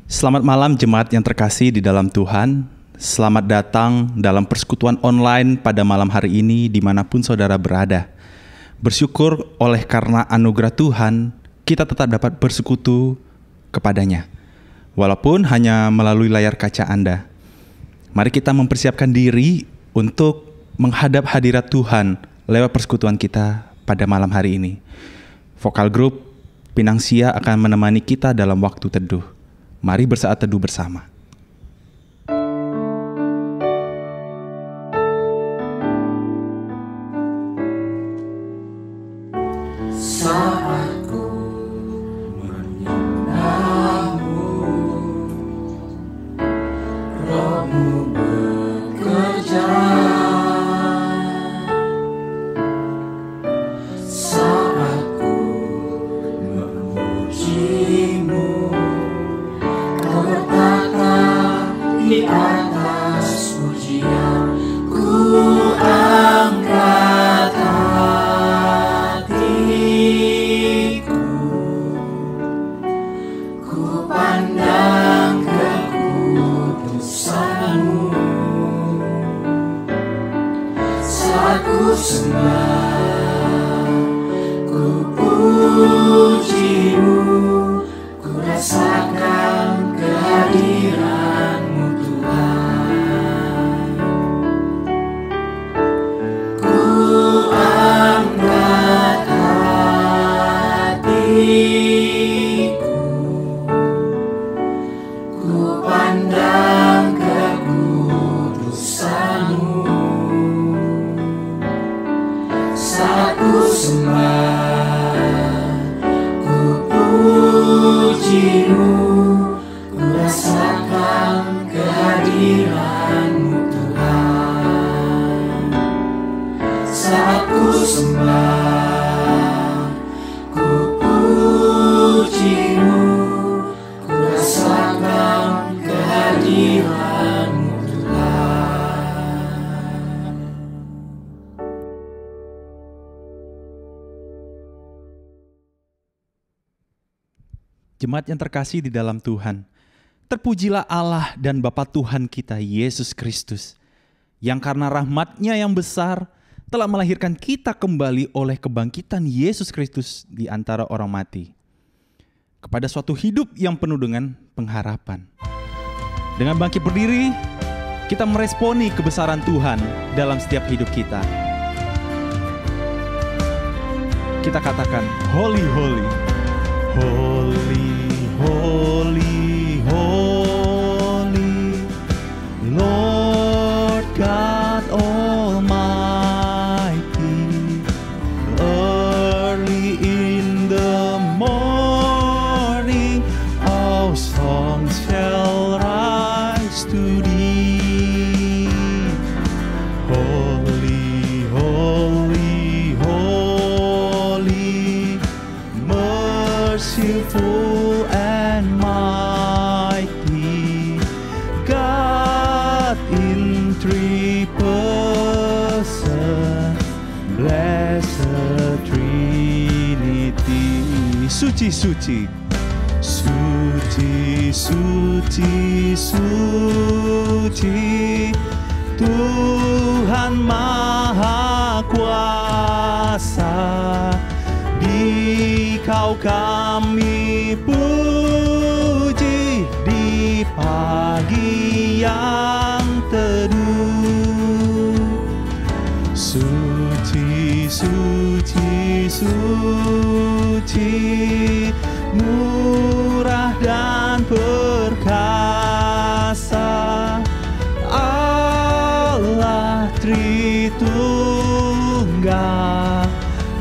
Selamat malam jemaat yang terkasih di dalam Tuhan. Selamat datang dalam persekutuan online pada malam hari ini dimanapun saudara berada. Bersyukur oleh karena anugerah Tuhan, kita tetap dapat bersekutu kepadanya. Walaupun hanya melalui layar kaca Anda. Mari kita mempersiapkan diri untuk menghadap hadirat Tuhan lewat persekutuan kita pada malam hari ini. Vokal grup Pinangsia akan menemani kita dalam waktu teduh. Mari bersaat teduh bersama. Saat ku menyenangmu, Roh-Mu bekerja. Saat ku memujimu, Kau bertata di atas pujian. Ku angkat hatiku, ku pandang kekudusan-Mu. Saat ku sembah, ku puji-Mu, ku rasakan kehadiran-Mu Tuhan. Ku angkat hatiku, ku pandang kekudusan-Mu. Saat ku sembah, ku puji-Mu, ku rasakan kehadiran-Mu Tuhan. Saat ku sembah, ku puji-Mu, ku rasakan kehadiran-Mu Tuhan. Jemaat yang terkasih di dalam Tuhan, terpujilah Allah dan Bapa Tuhan kita Yesus Kristus, yang karena rahmat-Nya yang besar telah melahirkan kita kembali oleh kebangkitan Yesus Kristus di antara orang mati, kepada suatu hidup yang penuh dengan pengharapan. Dengan bangkit berdiri, kita meresponi kebesaran Tuhan dalam setiap hidup kita. Kita katakan, Holy, Holy, Holy, Holy, Holy, Lord God Almighty. Early in the morning, our songs shall rise to Thee. Holy, holy, holy, merciful and mighty, God in three persons, blessed Trinity. Suci, suci, suci, suci, suci, Tuhan Maha Kuasa. Dikau kami puji di pagi yang teduh. Suci, suci, suci, murah dan perkasa, Allah Tritunggal,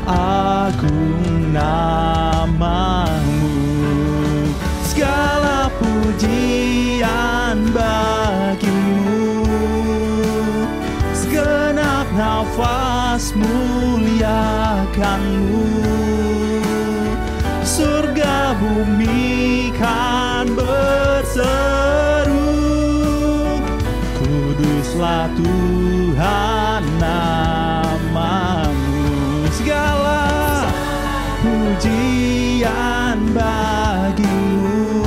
agung nama-Mu. Segala pujian bagi-Mu, segenap nafas muliakan-Mu. Surga bumi kan berseru, kuduslah Tuhan nama-Mu. Segala pujian bagi-Mu,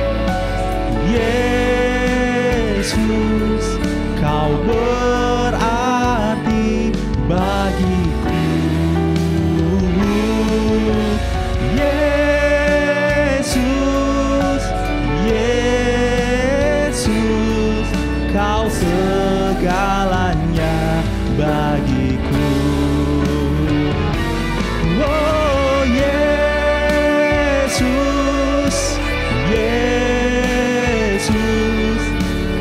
Yesus, Kau berarti bagiku. Yesus, Yesus, Kau segalanya bagiku. Oh Yesus, Yesus,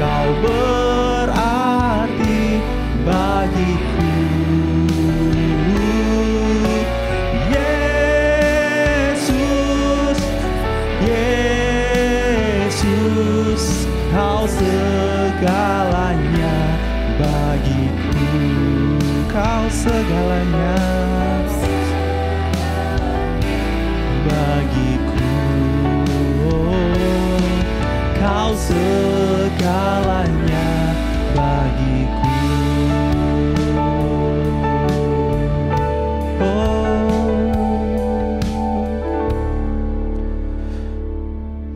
Kau berarti bagiku. Yesus, Yesus, Kau segalanya bagiku. Kau segalanya bagiku. Oh, Kau segalanya bagiku.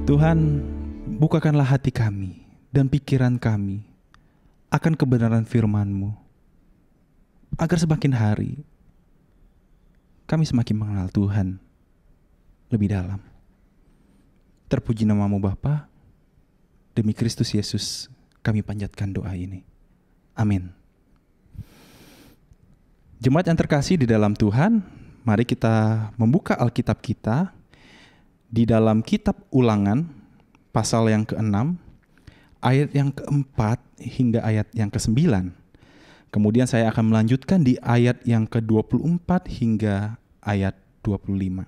Tuhan, bukakanlah hati kami dan pikiran kami akan kebenaran firman-Mu, agar semakin hari kami semakin mengenal Tuhan lebih dalam. Terpuji nama-Mu Bapa, demi Kristus Yesus kami panjatkan doa ini. Amin. Jemaat yang terkasih di dalam Tuhan, mari kita membuka Alkitab kita di dalam kitab Ulangan pasal yang ke-6, ayat yang ke-4 hingga ayat yang ke-9. Kemudian saya akan melanjutkan di ayat yang ke-24 hingga ayat 25.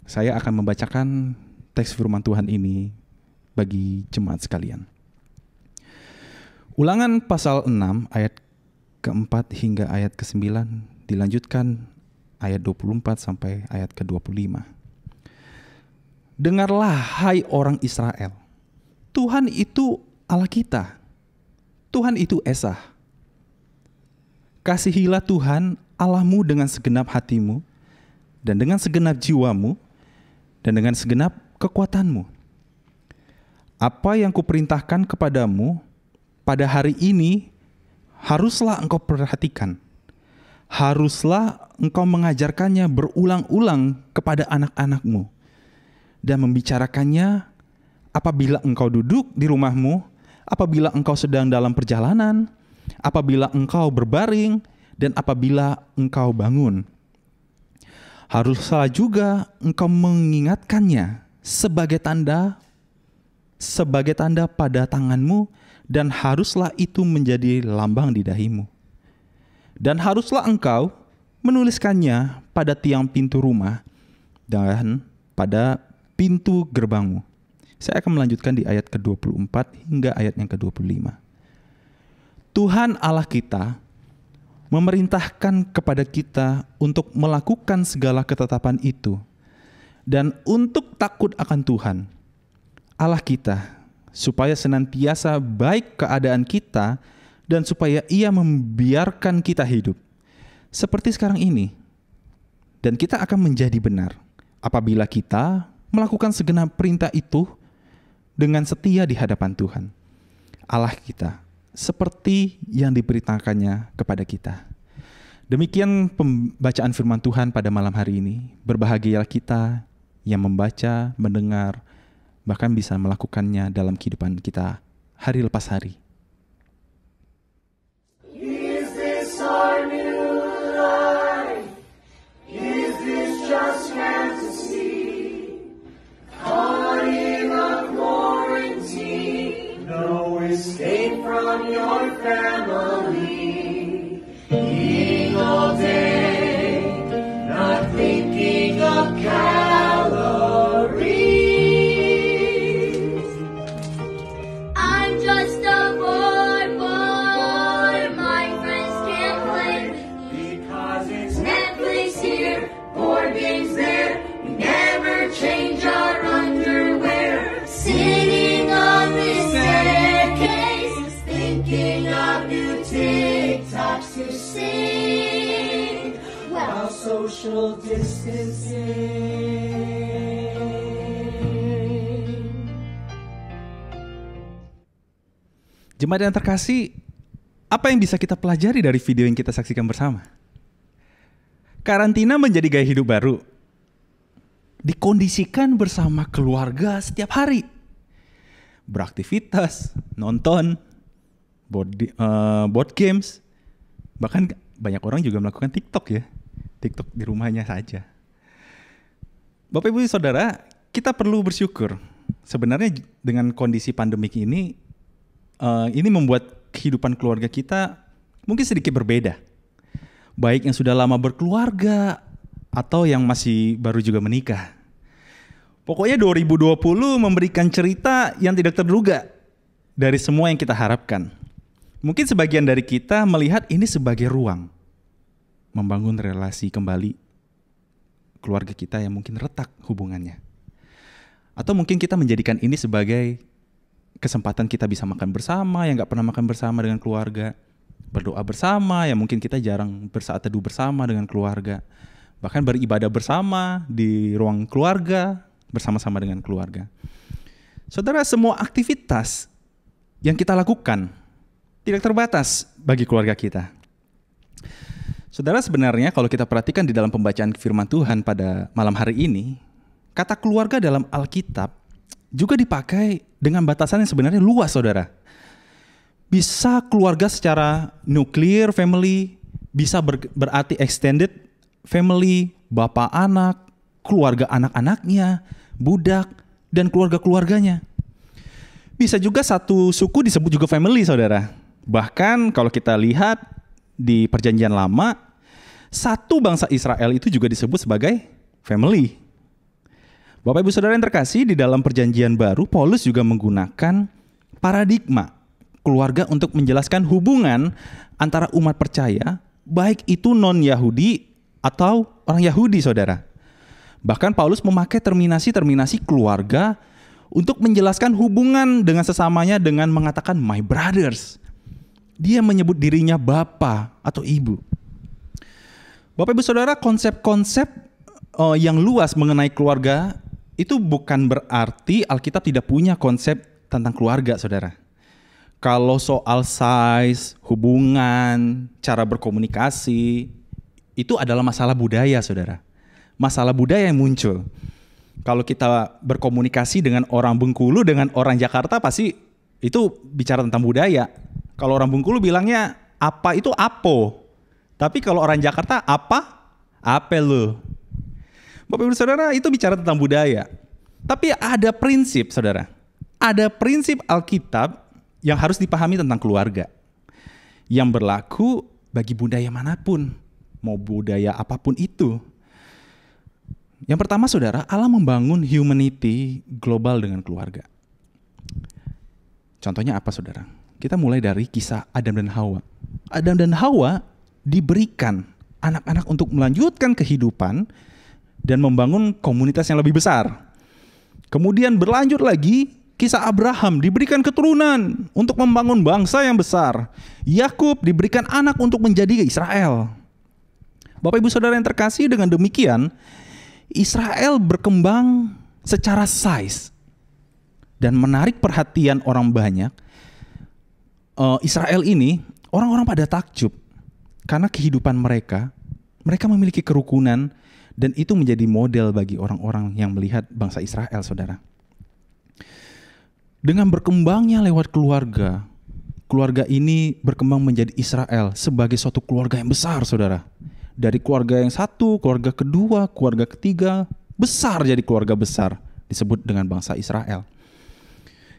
Saya akan membacakan teks firman Tuhan ini bagi jemaat sekalian. Ulangan pasal 6 ayat ke-4 hingga ayat ke-9, dilanjutkan ayat 24 sampai ayat ke-25. Dengarlah hai orang Israel, Tuhan itu Allah kita, Tuhan itu Esa. Kasihilah Tuhan Allahmu dengan segenap hatimu, dan dengan segenap jiwamu, dan dengan segenap kekuatanmu. Apa yang kuperintahkan kepadamu pada hari ini, haruslah engkau perhatikan. Haruslah engkau mengajarkannya berulang-ulang kepada anak-anakmu, dan membicarakannya apabila engkau duduk di rumahmu, apabila engkau sedang dalam perjalanan, apabila engkau berbaring, dan apabila engkau bangun. Haruslah juga engkau mengingatkannya sebagai tanda pada tanganmu, dan haruslah itu menjadi lambang di dahimu. Dan haruslah engkau menuliskannya pada tiang pintu rumah dan pada pintu gerbangmu. Saya akan melanjutkan di ayat ke-24 hingga ayat yang ke-25. Tuhan Allah kita memerintahkan kepada kita untuk melakukan segala ketetapan itu, dan untuk takut akan Tuhan Allah kita, supaya senantiasa baik keadaan kita, dan supaya Ia membiarkan kita hidup seperti sekarang ini. Dan kita akan menjadi benar apabila kita melakukan segenap perintah itu dengan setia di hadapan Tuhan Allah kita, seperti yang diberitakannya kepada kita. Demikian pembacaan firman Tuhan pada malam hari ini. Berbahagialah kita yang membaca, mendengar, bahkan bisa melakukannya dalam kehidupan kita hari lepas hari. Is this our new life? Is this just fantasy? Caught in a quarantine, no escape from your family. Eating all day, not thinking of calories. I'm just a boy, my friends can't play Because it's Netflix here, board games there. We never change our underwear. Sitting on this staircase, thinking of new TikToks to sing. Well, social distancing. Jemaat yang terkasih, apa yang bisa kita pelajari dari video yang kita saksikan bersama? Karantina menjadi gaya hidup baru. Dikondisikan bersama keluarga setiap hari. Beraktivitas, nonton, board games. Bahkan banyak orang juga melakukan TikTok ya. TikTok di rumahnya saja. Bapak Ibu Saudara, kita perlu bersyukur. Sebenarnya dengan kondisi pandemik ini membuat kehidupan keluarga kita mungkin sedikit berbeda. Baik yang sudah lama berkeluarga atau yang masih baru juga menikah. Pokoknya 2020 memberikan cerita yang tidak terduga dari semua yang kita harapkan. Mungkin sebagian dari kita melihat ini sebagai ruang membangun relasi kembali keluarga kita yang mungkin retak hubungannya. Atau mungkin kita menjadikan ini sebagai kesempatan kita bisa makan bersama yang gak pernah makan bersama dengan keluarga. Berdoa bersama yang mungkin kita jarang bersaat teduh bersama dengan keluarga. Bahkan beribadah bersama di ruang keluarga bersama-sama dengan keluarga. Saudara, semua aktivitas yang kita lakukan tidak terbatas bagi keluarga kita. Saudara, sebenarnya kalau kita perhatikan di dalam pembacaan firman Tuhan pada malam hari ini, kata keluarga dalam Alkitab juga dipakai dengan batasan yang sebenarnya luas, saudara. Bisa keluarga secara nuklir family, bisa berarti extended family, bapak anak, keluarga anak-anaknya, budak, dan keluarga-keluarganya. Bisa juga satu suku disebut juga family, saudara. Bahkan kalau kita lihat di Perjanjian Lama, satu bangsa Israel itu juga disebut sebagai family. Bapak Ibu Saudara yang terkasih, di dalam Perjanjian Baru, Paulus juga menggunakan paradigma keluarga untuk menjelaskan hubungan antara umat percaya, baik itu non-Yahudi atau orang Yahudi, saudara. Bahkan Paulus memakai terminasi keluarga untuk menjelaskan hubungan dengan sesamanya dengan mengatakan my brothers. Dia menyebut dirinya bapa atau ibu. Bapak Ibu Saudara, konsep-konsep yang luas mengenai keluarga itu bukan berarti Alkitab tidak punya konsep tentang keluarga, saudara. Kalau soal size, hubungan, cara berkomunikasi, itu adalah masalah budaya, saudara. Masalah budaya yang muncul. Kalau kita berkomunikasi dengan orang Bengkulu dengan orang Jakarta pasti itu bicara tentang budaya. Kalau orang Bengkulu bilangnya apa itu apo. Tapi kalau orang Jakarta apa? Ape lo. Bapak Ibu Saudara, itu bicara tentang budaya. Tapi ada prinsip, saudara. Ada prinsip Alkitab yang harus dipahami tentang keluarga. Yang berlaku bagi budaya manapun. Mau budaya apapun itu. Yang pertama, saudara, Allah membangun humanity global dengan keluarga. Contohnya apa, saudara? Kita mulai dari kisah Adam dan Hawa. Adam dan Hawa diberikan anak-anak untuk melanjutkan kehidupan dan membangun komunitas yang lebih besar. Kemudian berlanjut lagi, kisah Abraham diberikan keturunan untuk membangun bangsa yang besar. Yakub diberikan anak untuk menjadi Israel. Bapak Ibu Saudara yang terkasih, dengan demikian Israel berkembang secara size dan menarik perhatian orang banyak. Israel ini orang-orang pada takjub karena kehidupan mereka memiliki kerukunan dan itu menjadi model bagi orang-orang yang melihat bangsa Israel, saudara. Dengan berkembangnya lewat keluarga ini berkembang menjadi Israel sebagai suatu keluarga yang besar, saudara. Dari keluarga yang satu, keluarga kedua, keluarga ketiga, besar jadi keluarga besar, disebut dengan bangsa Israel.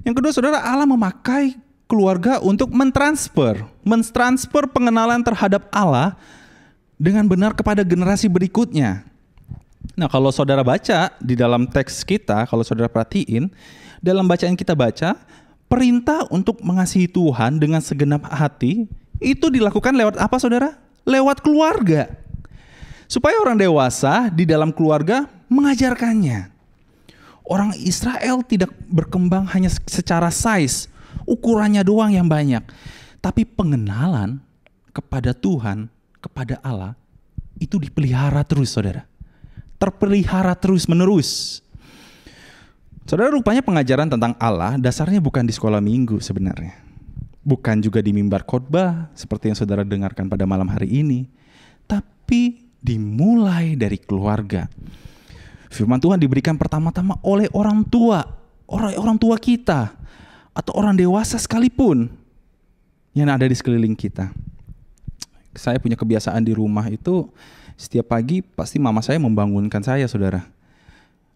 Yang kedua, saudara, Allah memakai keluarga untuk mentransfer pengenalan terhadap Allah dengan benar kepada generasi berikutnya. Nah, kalau saudara baca di dalam teks kita, kalau saudara perhatiin, dalam bacaan kita baca, perintah untuk mengasihi Tuhan dengan segenap hati, itu dilakukan lewat apa, saudara? Lewat keluarga. Supaya orang dewasa di dalam keluarga mengajarkannya. Orang Israel tidak berkembang hanya secara size, ukurannya doang yang banyak. Tapi pengenalan kepada Tuhan, kepada Allah, itu dipelihara terus, saudara. Terpelihara terus menerus. Saudara, rupanya pengajaran tentang Allah dasarnya bukan di sekolah minggu sebenarnya. bukan juga di mimbar khotbah seperti yang saudara dengarkan pada malam hari ini, tapi dimulai dari keluarga. Firman Tuhan diberikan pertama-tama oleh orang tua kita, atau orang dewasa sekalipun yang ada di sekeliling kita. Saya punya kebiasaan di rumah itu, setiap pagi pasti mama saya membangunkan saya, saudara.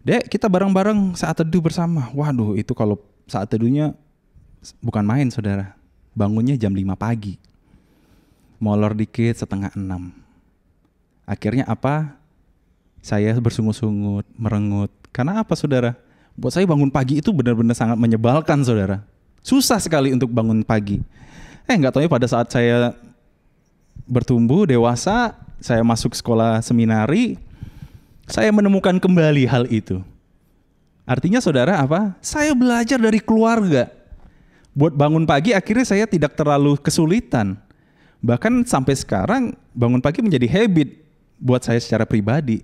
Dek, kita bareng-bareng saat teduh bersama. Waduh, itu kalau saat teduhnya bukan main, saudara. Bangunnya jam 5 pagi. Molor dikit 5:30. Akhirnya apa? Saya bersungut-sungut, merengut. Karena apa, saudara? Buat saya bangun pagi itu benar-benar sangat menyebalkan, saudara. Susah sekali untuk bangun pagi. Nggak tahu ya, pada saat saya bertumbuh, dewasa, saya masuk sekolah seminari, saya menemukan kembali hal itu. Artinya, saudara, apa? Saya belajar dari keluarga. Buat bangun pagi akhirnya saya tidak terlalu kesulitan. Bahkan sampai sekarang bangun pagi menjadi habit buat saya secara pribadi.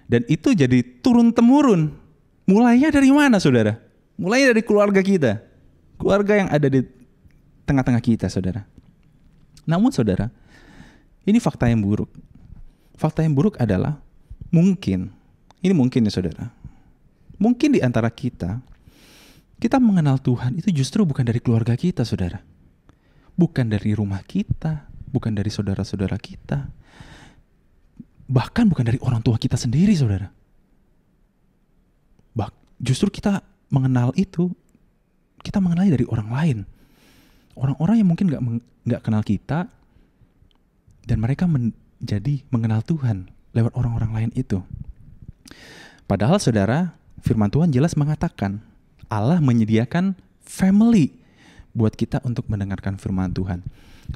Dan itu jadi turun-temurun. Mulainya dari mana, saudara? Mulainya dari keluarga kita. Keluarga yang ada di tengah-tengah kita, saudara. Namun, saudara, ini fakta yang buruk. Fakta yang buruk adalah mungkin ya, saudara. Mungkin di antara kita mengenal Tuhan itu justru bukan dari keluarga kita, saudara. Bukan dari rumah kita, bukan dari saudara-saudara kita. Bahkan bukan dari orang tua kita sendiri, saudara. Justru kita mengenal itu, kita mengenalnya dari orang lain. Orang-orang yang mungkin nggak kenal kita, dan mereka menjadi mengenal Tuhan lewat orang-orang lain itu. Padahal, saudara, firman Tuhan jelas mengatakan Allah menyediakan family buat kita untuk mendengarkan firman Tuhan.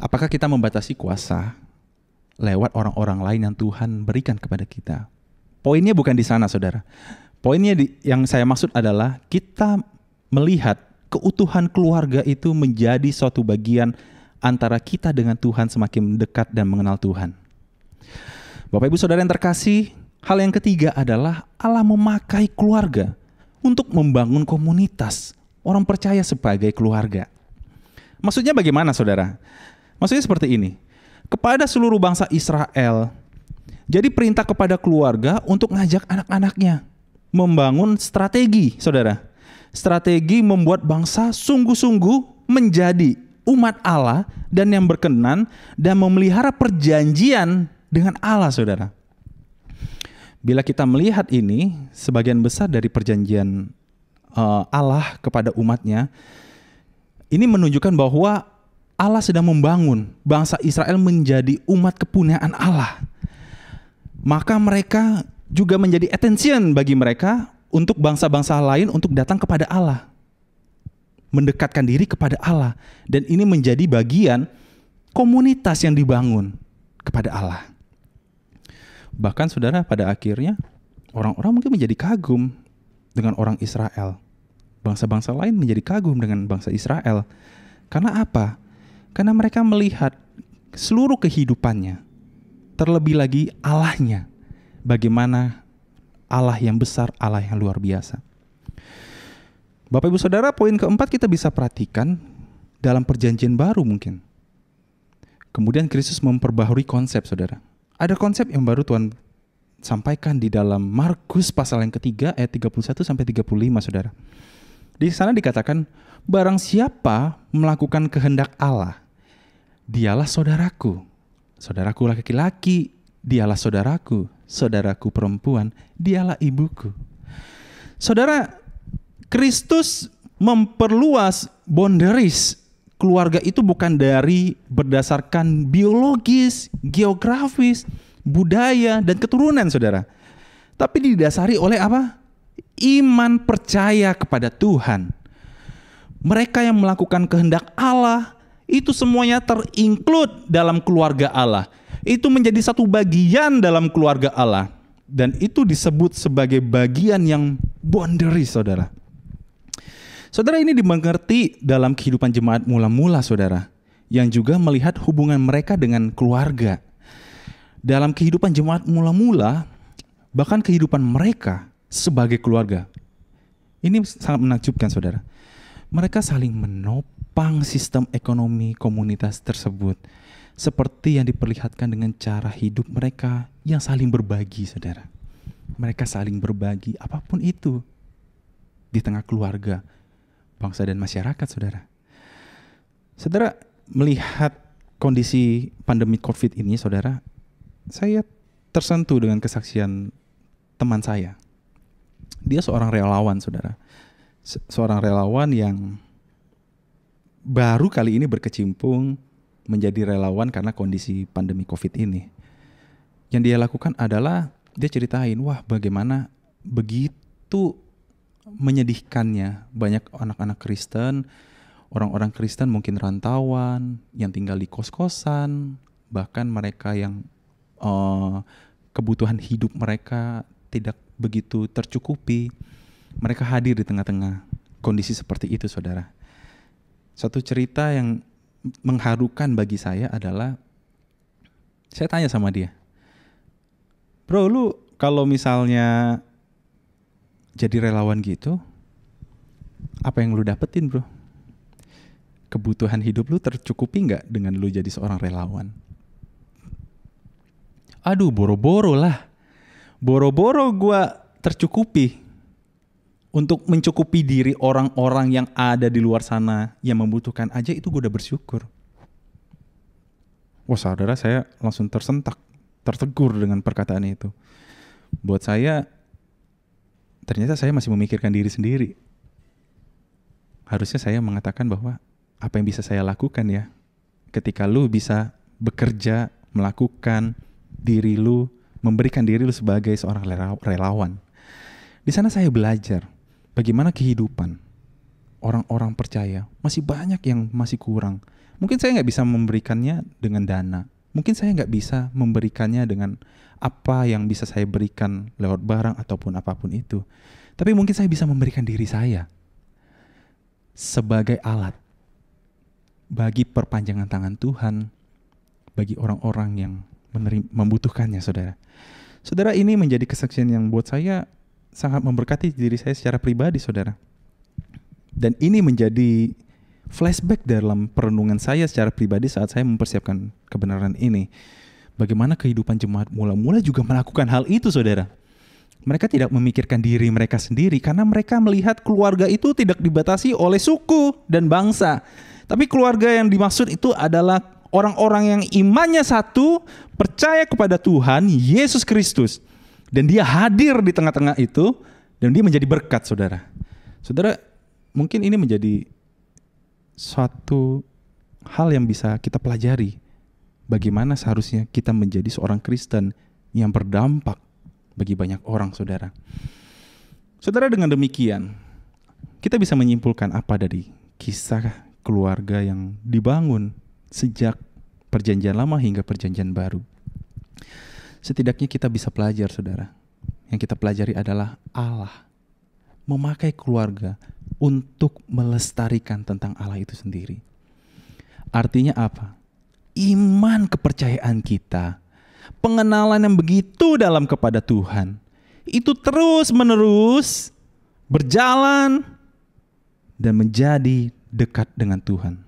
Apakah kita membatasi kuasa lewat orang-orang lain yang Tuhan berikan kepada kita? Poinnya bukan di sana, saudara. Poinnya yang saya maksud adalah kita melihat keutuhan keluarga itu menjadi suatu bagian antara kita dengan Tuhan semakin dekat dan mengenal Tuhan. Bapak Ibu Saudara yang terkasih, hal yang ketiga adalah Allah memakai keluarga untuk membangun komunitas orang percaya sebagai keluarga. Maksudnya bagaimana, saudara? Maksudnya seperti ini. Kepada seluruh bangsa Israel, jadi perintah kepada keluarga untuk ngajak anak-anaknya membangun strategi, saudara. Strategi membuat bangsa sungguh-sungguh menjadi umat Allah dan yang berkenan dan memelihara perjanjian dengan Allah, saudara. Bila kita melihat ini, sebagian besar dari perjanjian Allah kepada umatnya, ini menunjukkan bahwa Allah sedang membangun bangsa Israel menjadi umat kepunyaan Allah. Maka mereka juga menjadi attention bagi mereka untuk bangsa-bangsa lain untuk datang kepada Allah. Mendekatkan diri kepada Allah. Dan ini menjadi bagian komunitas yang dibangun kepada Allah. Bahkan, saudara, pada akhirnya orang-orang mungkin menjadi kagum dengan orang Israel. Bangsa-bangsa lain menjadi kagum dengan bangsa Israel. Karena apa? Karena mereka melihat seluruh kehidupannya, terlebih lagi Allahnya. Bagaimana Allah yang besar, Allah yang luar biasa. Bapak Ibu Saudara, poin keempat kita bisa perhatikan dalam perjanjian baru mungkin. Kemudian Kristus memperbaharui konsep, saudara. Ada konsep yang baru Tuhan sampaikan di dalam Markus pasal yang ketiga ayat 31 sampai 35, saudara. Di sana dikatakan, barang siapa melakukan kehendak Allah, dialah saudaraku. Saudaraku laki-laki, dialah saudaraku. Saudaraku perempuan, dialah ibuku. Saudara, Kristus memperluas boundaries. Keluarga itu bukan dari berdasarkan biologis, geografis, budaya, dan keturunan, saudara. Tapi didasari oleh apa? Iman percaya kepada Tuhan. Mereka yang melakukan kehendak Allah, itu semuanya terinclude dalam keluarga Allah. Itu menjadi satu bagian dalam keluarga Allah. Dan itu disebut sebagai bagian yang boundaries, saudara. Saudara, ini dimengerti dalam kehidupan jemaat mula-mula, saudara, yang juga melihat hubungan mereka dengan keluarga. Dalam kehidupan jemaat mula-mula, bahkan kehidupan mereka sebagai keluarga. Ini sangat menakjubkan, saudara. Mereka saling menopang, menopang sistem ekonomi komunitas tersebut. Seperti yang diperlihatkan dengan cara hidup mereka yang saling berbagi, saudara. Mereka saling berbagi apapun itu di tengah keluarga, bangsa dan masyarakat, saudara. Saudara, melihat kondisi pandemi COVID ini, saudara, saya tersentuh dengan kesaksian teman saya. Dia seorang relawan, saudara. Seorang relawan yang baru kali ini berkecimpung menjadi relawan karena kondisi pandemi COVID ini. Yang dia lakukan adalah dia ceritain, wah bagaimana begitu menyedihkannya banyak anak-anak Kristen, orang-orang Kristen mungkin rantauan yang tinggal di kos-kosan, bahkan mereka yang kebutuhan hidup mereka tidak begitu tercukupi. Mereka hadir di tengah-tengah kondisi seperti itu, saudara. Satu cerita yang mengharukan bagi saya adalah, saya tanya sama dia, bro, lu kalau misalnya jadi relawan gitu, apa yang lu dapetin, bro? Kebutuhan hidup lu tercukupi nggak dengan lu jadi seorang relawan? Aduh, boro-boro lah. Boro-boro gua tercukupi untuk mencukupi diri orang-orang yang ada di luar sana yang membutuhkan aja, itu gue udah bersyukur. Wah, saudara, saya langsung tertegur dengan perkataan itu. Buat saya, ternyata saya masih memikirkan diri sendiri. Harusnya saya mengatakan bahwa apa yang bisa saya lakukan ya, ketika lu bisa bekerja, melakukan diri lu, memberikan diri lu sebagai seorang relawan. Di sana saya belajar bagaimana kehidupan orang-orang percaya masih banyak yang masih kurang. Mungkin saya nggak bisa memberikannya dengan dana. Mungkin saya nggak bisa memberikannya dengan apa yang bisa saya berikan lewat barang ataupun apapun itu. Tapi mungkin saya bisa memberikan diri saya sebagai alat bagi perpanjangan tangan Tuhan bagi orang-orang yang membutuhkannya, saudara. Saudara, ini menjadi kesaksian yang buat saya sangat memberkati diri saya secara pribadi, saudara. Dan ini menjadi flashback dalam perenungan saya secara pribadi saat saya mempersiapkan kebenaran ini. Bagaimana kehidupan jemaat mula-mula juga melakukan hal itu, saudara. Mereka tidak memikirkan diri mereka sendiri karena mereka melihat keluarga itu tidak dibatasi oleh suku dan bangsa. Tapi keluarga yang dimaksud itu adalah orang-orang yang imannya satu, percaya kepada Tuhan Yesus Kristus. Dan dia hadir di tengah-tengah itu, dan dia menjadi berkat, saudara. Saudara, mungkin ini menjadi suatu hal yang bisa kita pelajari. Bagaimana seharusnya kita menjadi seorang Kristen yang berdampak bagi banyak orang, saudara. Saudara, dengan demikian, kita bisa menyimpulkan apa dari kisah keluarga yang dibangun sejak perjanjian lama hingga perjanjian baru. Setidaknya kita bisa belajar, saudara. Yang kita pelajari adalah Allah memakai keluarga untuk melestarikan tentang Allah itu sendiri. Artinya apa? Iman kepercayaan kita, pengenalan yang begitu dalam kepada Tuhan, itu terus menerus berjalan dan menjadi dekat dengan Tuhan.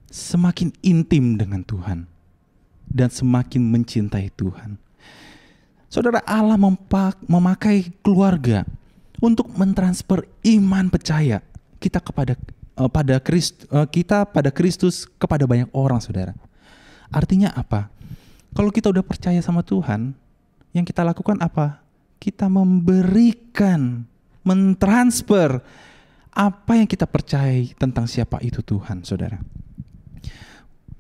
Semakin intim dengan Tuhan dan semakin mencintai Tuhan. Saudara, Allah memakai keluarga untuk mentransfer iman percaya kita pada Kristus kepada banyak orang, saudara. Artinya apa? Kalau kita udah percaya sama Tuhan, yang kita lakukan apa? Kita memberikan, mentransfer apa yang kita percayai tentang siapa itu Tuhan, saudara.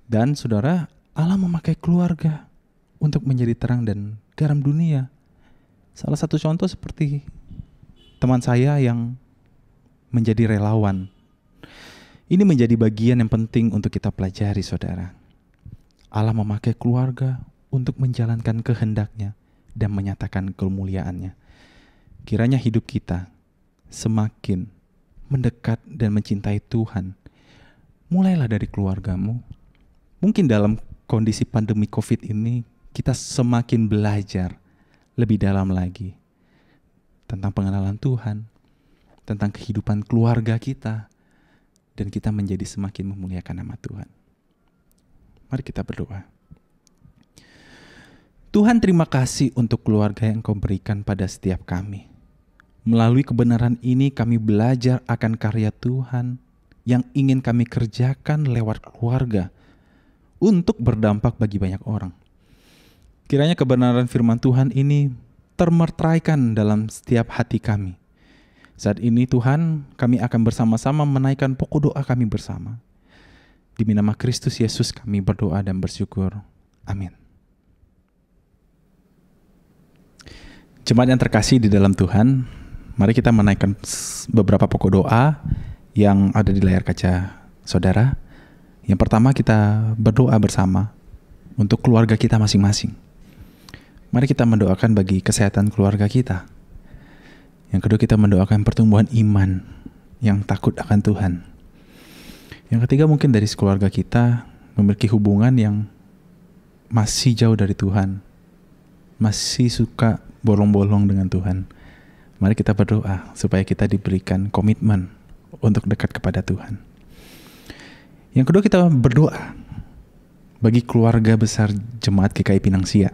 Dan saudara, Allah memakai keluarga untuk menjadi terang dan garam dunia. Salah satu contoh seperti teman saya yang menjadi relawan. Ini menjadi bagian yang penting untuk kita pelajari, saudara. Allah memakai keluarga untuk menjalankan kehendak-Nya dan menyatakan kemuliaan-Nya. Kiranya hidup kita semakin mendekat dan mencintai Tuhan. Mulailah dari keluargamu. Mungkin dalam kondisi pandemi COVID ini, kita semakin belajar lebih dalam lagi tentang pengenalan Tuhan, tentang kehidupan keluarga kita, dan kita menjadi semakin memuliakan nama Tuhan. Mari kita berdoa. Tuhan, terima kasih untuk keluarga yang Kau berikan pada setiap kami. Melalui kebenaran ini kami belajar akan karya Tuhan yang ingin kami kerjakan lewat keluarga untuk berdampak bagi banyak orang. Kiranya kebenaran firman Tuhan ini termeteraikan dalam setiap hati kami. Saat ini Tuhan, kami akan bersama-sama menaikkan pokok doa kami bersama. Demi nama Kristus Yesus kami berdoa dan bersyukur. Amin. Jemaat yang terkasih di dalam Tuhan, mari kita menaikkan beberapa pokok doa yang ada di layar kaca saudara. Yang pertama, kita berdoa bersama untuk keluarga kita masing-masing. Mari kita mendoakan bagi kesehatan keluarga kita. Yang kedua, kita mendoakan pertumbuhan iman yang takut akan Tuhan. Yang ketiga, mungkin dari keluarga kita memiliki hubungan yang masih jauh dari Tuhan, masih suka bolong-bolong dengan Tuhan. Mari kita berdoa supaya kita diberikan komitmen untuk dekat kepada Tuhan. Yang kedua, kita berdoa bagi keluarga besar Jemaat GKI Pinang Sia,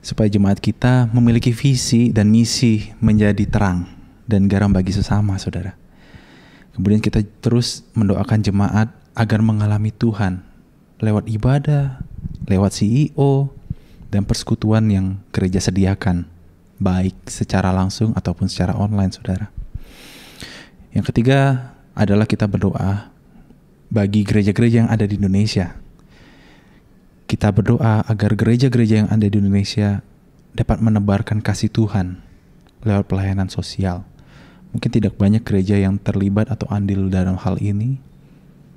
supaya jemaat kita memiliki visi dan misi menjadi terang dan garam bagi sesama, saudara. Kemudian kita terus mendoakan jemaat agar mengalami Tuhan lewat ibadah, lewat CEO, dan persekutuan yang gereja sediakan, baik secara langsung ataupun secara online, saudara. Yang ketiga adalah kita berdoa bagi gereja-gereja yang ada di Indonesia. Kita berdoa agar gereja-gereja yang ada di Indonesia dapat menebarkan kasih Tuhan lewat pelayanan sosial. Mungkin tidak banyak gereja yang terlibat atau andil dalam hal ini,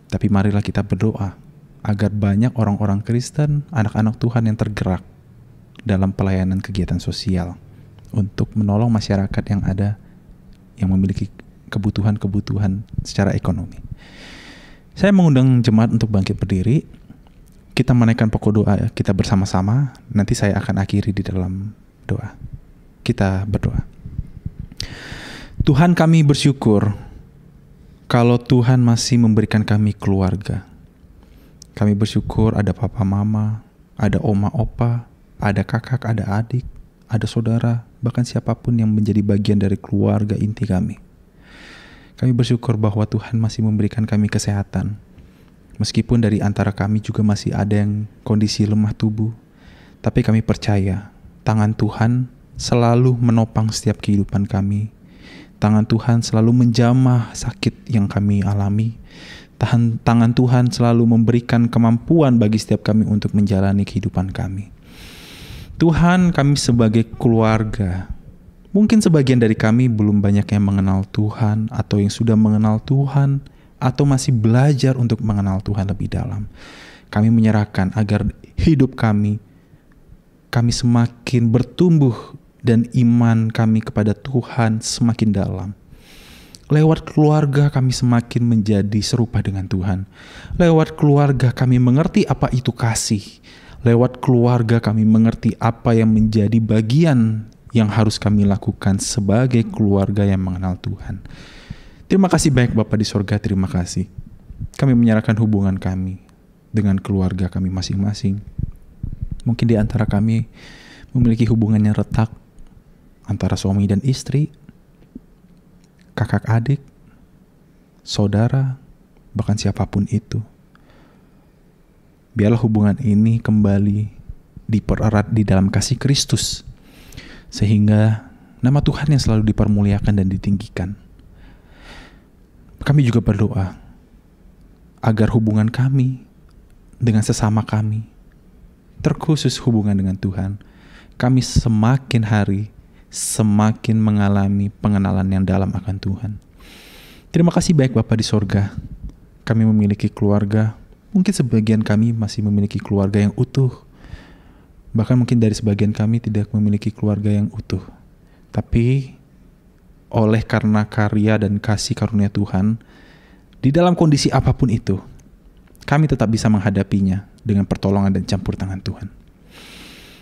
tapi marilah kita berdoa agar banyak orang-orang Kristen, anak-anak Tuhan yang tergerak dalam pelayanan kegiatan sosial untuk menolong masyarakat yang ada yang memiliki kebutuhan-kebutuhan secara ekonomi. Saya mengundang jemaat untuk bangkit berdiri. Kita menaikkan pokok doa kita bersama-sama. Nanti saya akan akhiri di dalam doa. Kita berdoa. Tuhan, kami bersyukur kalau Tuhan masih memberikan kami keluarga. Kami bersyukur ada papa mama, ada oma opa, ada kakak, ada adik, ada saudara, bahkan siapapun yang menjadi bagian dari keluarga inti kami. Kami bersyukur bahwa Tuhan masih memberikan kami kesehatan. Meskipun dari antara kami juga masih ada yang kondisi lemah tubuh, tapi kami percaya tangan Tuhan selalu menopang setiap kehidupan kami. Tangan Tuhan selalu menjamah sakit yang kami alami. Tangan Tuhan selalu memberikan kemampuan bagi setiap kami untuk menjalani kehidupan kami. Tuhan, kami sebagai keluarga, mungkin sebagian dari kami belum banyak yang mengenal Tuhan, atau yang sudah mengenal Tuhan, atau masih belajar untuk mengenal Tuhan lebih dalam. Kami menyerahkan agar hidup kami semakin bertumbuh dan iman kami kepada Tuhan semakin dalam. Lewat keluarga kami semakin menjadi serupa dengan Tuhan. Lewat keluarga kami mengerti apa itu kasih. Lewat keluarga kami mengerti apa yang menjadi bagian yang harus kami lakukan sebagai keluarga yang mengenal Tuhan. Terima kasih banyak Bapa di sorga, terima kasih. Kami menyerahkan hubungan kami dengan keluarga kami masing-masing. Mungkin di antara kami memiliki hubungan yang retak antara suami dan istri, kakak adik, saudara, bahkan siapapun itu. Biarlah hubungan ini kembali dipererat di dalam kasih Kristus, sehingga nama Tuhan yang selalu dipermuliakan dan ditinggikan. Kami juga berdoa agar hubungan kami dengan sesama kami, terkhusus hubungan dengan Tuhan, kami semakin hari semakin mengalami pengenalan yang dalam akan Tuhan. Terima kasih baik Bapa di sorga. Kami memiliki keluarga. Mungkin sebagian kami masih memiliki keluarga yang utuh. Bahkan mungkin dari sebagian kami tidak memiliki keluarga yang utuh. Tapi oleh karena karya dan kasih karunia Tuhan, di dalam kondisi apapun itu, kami tetap bisa menghadapinya dengan pertolongan dan campur tangan Tuhan.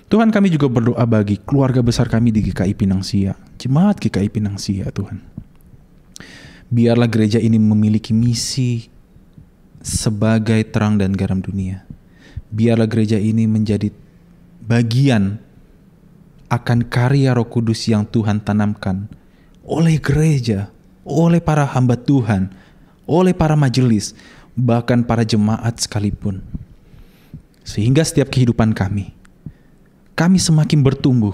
Tuhan, kami juga berdoa bagi keluarga besar kami di GKI Pinang Sia, jemaat GKI Pinang Sia, Tuhan. Biarlah gereja ini memiliki misi sebagai terang dan garam dunia. Biarlah gereja ini menjadi bagian akan karya Roh Kudus yang Tuhan tanamkan oleh gereja, oleh para hamba Tuhan, oleh para majelis, bahkan para jemaat sekalipun. Sehingga setiap kehidupan kami semakin bertumbuh,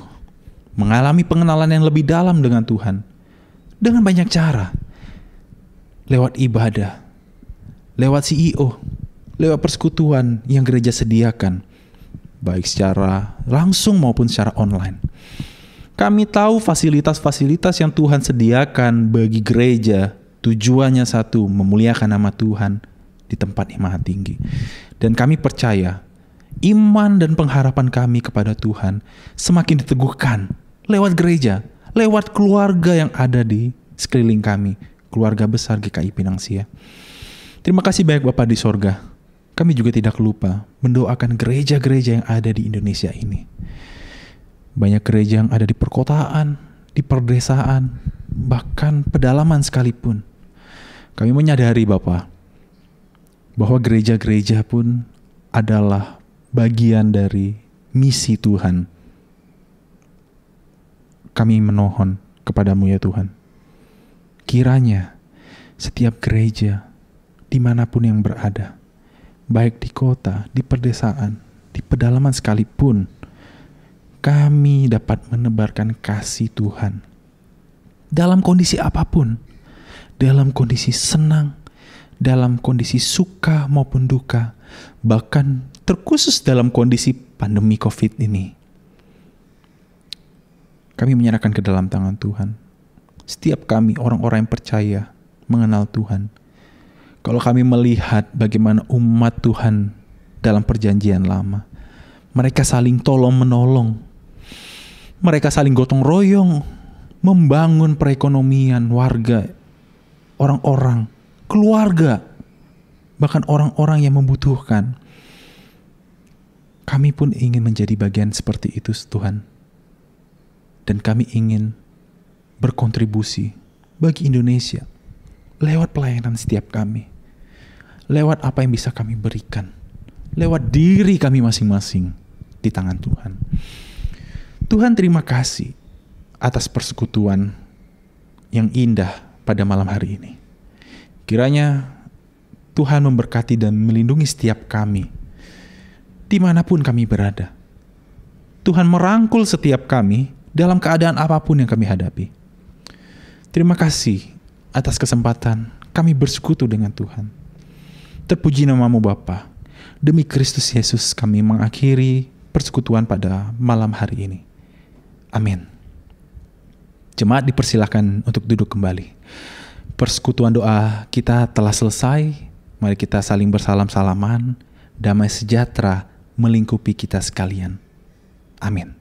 mengalami pengenalan yang lebih dalam dengan Tuhan, dengan banyak cara. Lewat ibadah, lewat CEO, lewat persekutuan yang gereja sediakan, baik secara langsung maupun secara online. Kami tahu fasilitas-fasilitas yang Tuhan sediakan bagi gereja tujuannya satu, memuliakan nama Tuhan di tempat yang maha tinggi. Dan kami percaya iman dan pengharapan kami kepada Tuhan semakin diteguhkan lewat gereja, lewat keluarga yang ada di sekeliling kami, keluarga besar GKI Pinang Sia. Terima kasih banyak Bapa di sorga. Kami juga tidak lupa mendoakan gereja-gereja yang ada di Indonesia ini. Banyak gereja yang ada di perkotaan, di perdesaan, bahkan pedalaman sekalipun. Kami menyadari Bapa, bahwa gereja-gereja pun adalah bagian dari misi Tuhan. Kami memohon kepadamu ya Tuhan, kiranya setiap gereja dimanapun yang berada, baik di kota, di perdesaan, di pedalaman sekalipun, kami dapat menebarkan kasih Tuhan. Dalam kondisi apapun, dalam kondisi senang, dalam kondisi suka maupun duka, bahkan terkhusus dalam kondisi pandemi COVID ini. Kami menyerahkan ke dalam tangan Tuhan. Setiap kami, orang-orang yang percaya, mengenal Tuhan. Kalau kami melihat bagaimana umat Tuhan dalam perjanjian lama, mereka saling tolong-menolong. Mereka saling gotong royong, membangun perekonomian warga, orang-orang, keluarga, bahkan orang-orang yang membutuhkan. Kami pun ingin menjadi bagian seperti itu Tuhan. Dan kami ingin berkontribusi bagi Indonesia lewat pelayanan setiap kami, lewat apa yang bisa kami berikan, lewat diri kami masing-masing di tangan Tuhan. Tuhan terima kasih atas persekutuan yang indah pada malam hari ini. Kiranya Tuhan memberkati dan melindungi setiap kami dimanapun kami berada. Tuhan merangkul setiap kami dalam keadaan apapun yang kami hadapi. Terima kasih atas kesempatan kami bersekutu dengan Tuhan. Terpuji namamu Bapa. Demi Kristus Yesus kami mengakhiri persekutuan pada malam hari ini. Amin. Jemaat dipersilakan untuk duduk kembali. Persekutuan doa kita telah selesai. Mari kita saling bersalam-salaman. Damai sejahtera melingkupi kita sekalian. Amin.